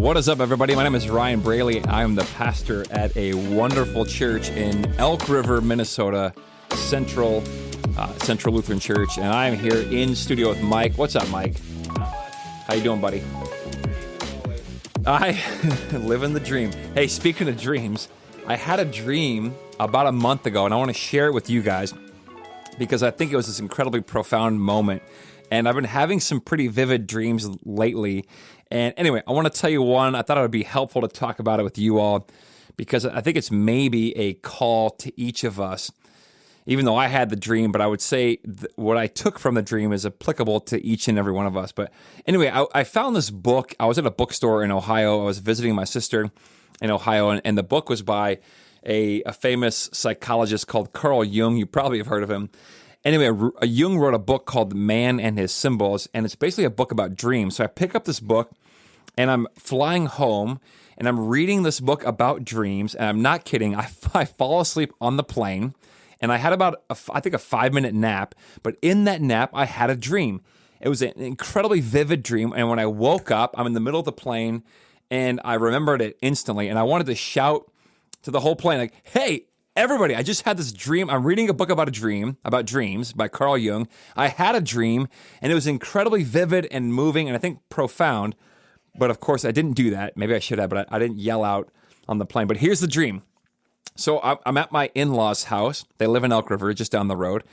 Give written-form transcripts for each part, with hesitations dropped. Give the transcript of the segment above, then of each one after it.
What is up, everybody? My name is Ryan Braley. I am the pastor at a wonderful church in Elk River, Minnesota, Central Lutheran Church, and I am here in studio with Mike. What's up, Mike? How you doing, buddy? I live in the dream. Hey, speaking of dreams, I had a dream about a month ago, and I want to share it with you guys because I think it was this incredibly profound moment. And I've been having some pretty vivid dreams lately. And anyway, I want to tell you one. I thought it would be helpful to talk about it with you all because I think it's maybe a call to each of us, even though I had the dream, but I would say what I took from the dream is applicable to each and every one of us. But anyway, I found this book. I was at a bookstore in Ohio. I was visiting my sister in Ohio, and the book was by a famous psychologist called Carl Jung. You probably have heard of him. Anyway, Jung wrote a book called Man and His Symbols, and it's basically a book about dreams. So I pick up this book, and I'm flying home, and I'm reading this book about dreams, and I'm not kidding. I fall asleep on the plane, and I had about, a 5-minute nap, but in that nap, I had a dream. It was an incredibly vivid dream, and when I woke up, I'm in the middle of the plane, and I remembered it instantly, and I wanted to shout to the whole plane, like, hey, everybody, I just had this dream. I'm reading a book about dreams by Carl Jung. I had a dream, and it was incredibly vivid and moving, and I think profound. But of course, I didn't do that. Maybe I should have, but I didn't yell out on the plane. But here's the dream. So I'm at my in-laws' house. They live in Elk River, just down the road.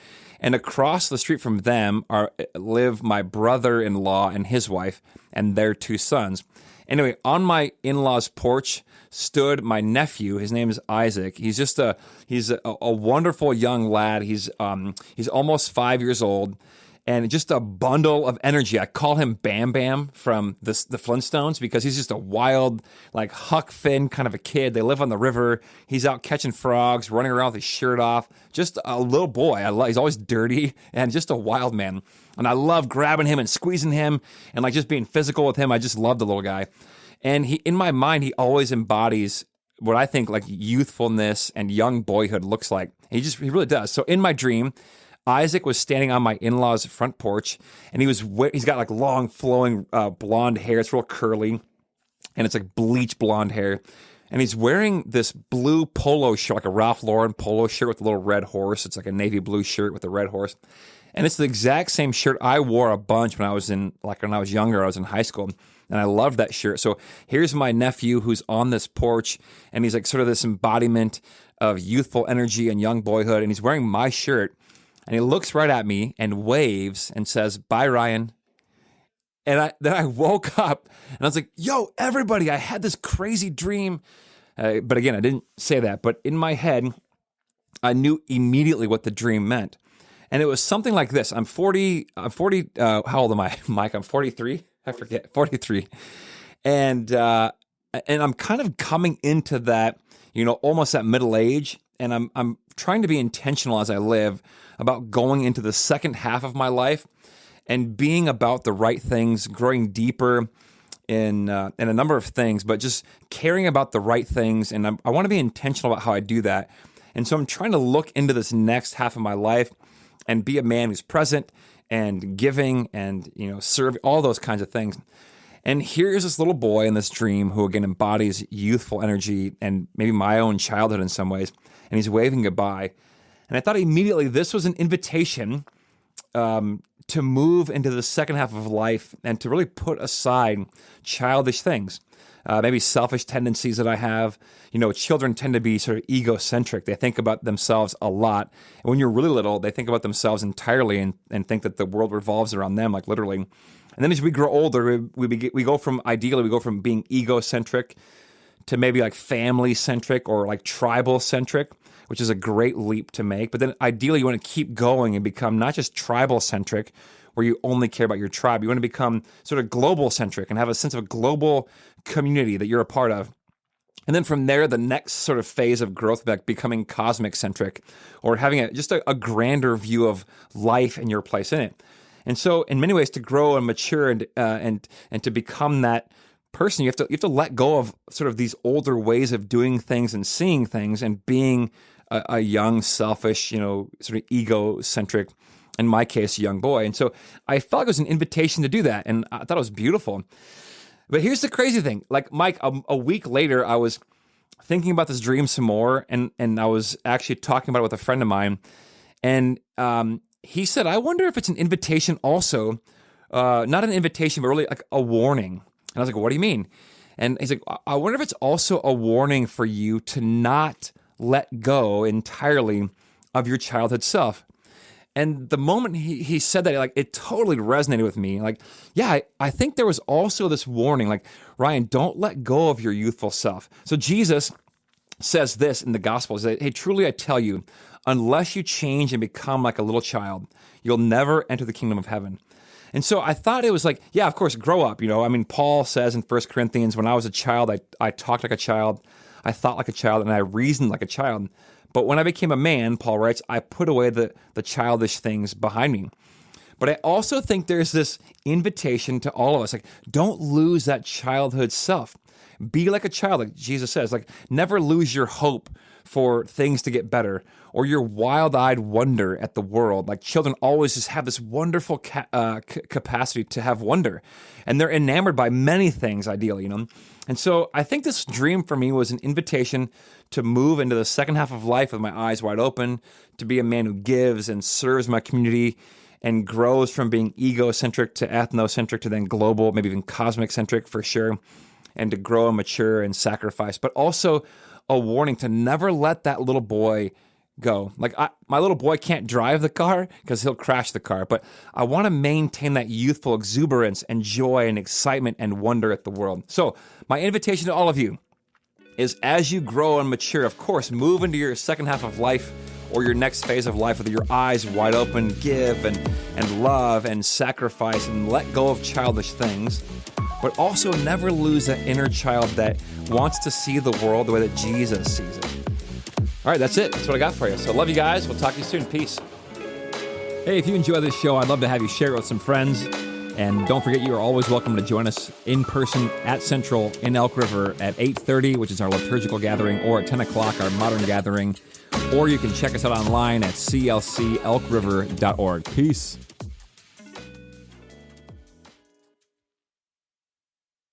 And across the street from them live my brother-in-law and his wife and their 2 sons. Anyway, on my in-laws' porch stood my nephew. His name is Isaac. He's just a wonderful young lad. He's almost 5 years old, and just a bundle of energy. I call him Bam Bam from the Flintstones because he's just a wild, like Huck Finn kind of a kid. They live on the river. He's out catching frogs, running around with his shirt off. Just a little boy. He's always dirty and just a wild man. And I love grabbing him and squeezing him and like just being physical with him. I just love the little guy. And in my mind, he always embodies what I think like youthfulness and young boyhood looks like. He really does. So in my dream, Isaac was standing on my in-laws' front porch, and he's got like long flowing blonde hair. It's real curly, and it's like bleach blonde hair. And he's wearing this blue polo shirt, like a Ralph Lauren polo shirt with a little red horse. It's like a navy blue shirt with a red horse. And it's the exact same shirt I wore a bunch when I was younger. I was in high school, and I loved that shirt. So here's my nephew who's on this porch, and he's like sort of this embodiment of youthful energy and young boyhood, and he's wearing my shirt, and he looks right at me and waves and says, "Bye, Ryan." And then I woke up, and I was like, "Yo, everybody, I had this crazy dream." But again, I didn't say that. But in my head, I knew immediately what the dream meant. And it was something like this. I'm 40, how old am I, Mike? I'm 43? I forget, 43. And I'm kind of coming into that, almost that middle age. And I'm trying to be intentional as I live about going into the second half of my life and being about the right things, growing deeper in a number of things, but just caring about the right things. And I want to be intentional about how I do that. And so I'm trying to look into this next half of my life and be a man who's present and giving and, serve, all those kinds of things. And here's this little boy in this dream who, again, embodies youthful energy and maybe my own childhood in some ways, and he's waving goodbye. And I thought immediately this was an invitation to move into the second half of life and to really put aside childish things. Maybe selfish tendencies that I have. Children tend to be sort of egocentric. They think about themselves a lot. And when you're really little, they think about themselves entirely and think that the world revolves around them, like literally. And then as we grow older, we go from being egocentric to maybe like family-centric or like tribal-centric, which is a great leap to make. But then ideally, you want to keep going and become not just tribal-centric, where you only care about your tribe. You want to become sort of global-centric and have a sense of a global community that you're a part of. And then from there, the next sort of phase of growth, like becoming cosmic-centric or having just a grander view of life and your place in it. And so in many ways, to grow and mature and to become that person, you have to let go of sort of these older ways of doing things and seeing things and being a young, selfish, sort of egocentric, in my case, young boy. And so I felt like it was an invitation to do that, and I thought it was beautiful. But here's the crazy thing. Like, Mike, a week later, I was thinking about this dream some more, and I was actually talking about it with a friend of mine, and he said, I wonder if it's an invitation also, not an invitation, but really like a warning. And I was like, what do you mean? And he's like, I wonder if it's also a warning for you to not let go entirely of your childhood self. And the moment he said that, like, it totally resonated with me. Like, yeah, I think there was also this warning, like, Ryan, don't let go of your youthful self. So Jesus says this in the Gospels, that, hey, truly I tell you, unless you change and become like a little child, you'll never enter the kingdom of heaven. And so I thought it was like, yeah, of course, grow up. I mean, Paul says in 1 Corinthians, when I was a child, I talked like a child, I thought like a child, and I reasoned like a child. But when I became a man, Paul writes, I put away the childish things behind me. But I also think there's this invitation to all of us, like, don't lose that childhood self. Be like a child, like Jesus says, like, never lose your hope for things to get better, or your wild-eyed wonder at the world. Like, children always just have this wonderful capacity to have wonder, and they're enamored by many things, ideally, And so I think this dream for me was an invitation to move into the second half of life with my eyes wide open, to be a man who gives and serves my community and grows from being egocentric to ethnocentric to then global, maybe even cosmic-centric for sure, and to grow and mature and sacrifice, but also a warning to never let that little boy go. Like, my little boy can't drive the car because he'll crash the car, but I want to maintain that youthful exuberance and joy and excitement and wonder at the world. So my invitation to all of you is, as you grow and mature, of course, move into your second half of life or your next phase of life with your eyes wide open, give and love and sacrifice and let go of childish things, but also never lose that inner child that wants to see the world the way that Jesus sees it. All right, that's it. That's what I got for you. So love you guys. We'll talk to you soon. Peace. Hey, if you enjoy this show, I'd love to have you share it with some friends. And don't forget, you are always welcome to join us in person at Central in Elk River at 8:30, which is our liturgical gathering, or at 10 o'clock, our modern gathering. Or you can check us out online at clcelkriver.org. Peace.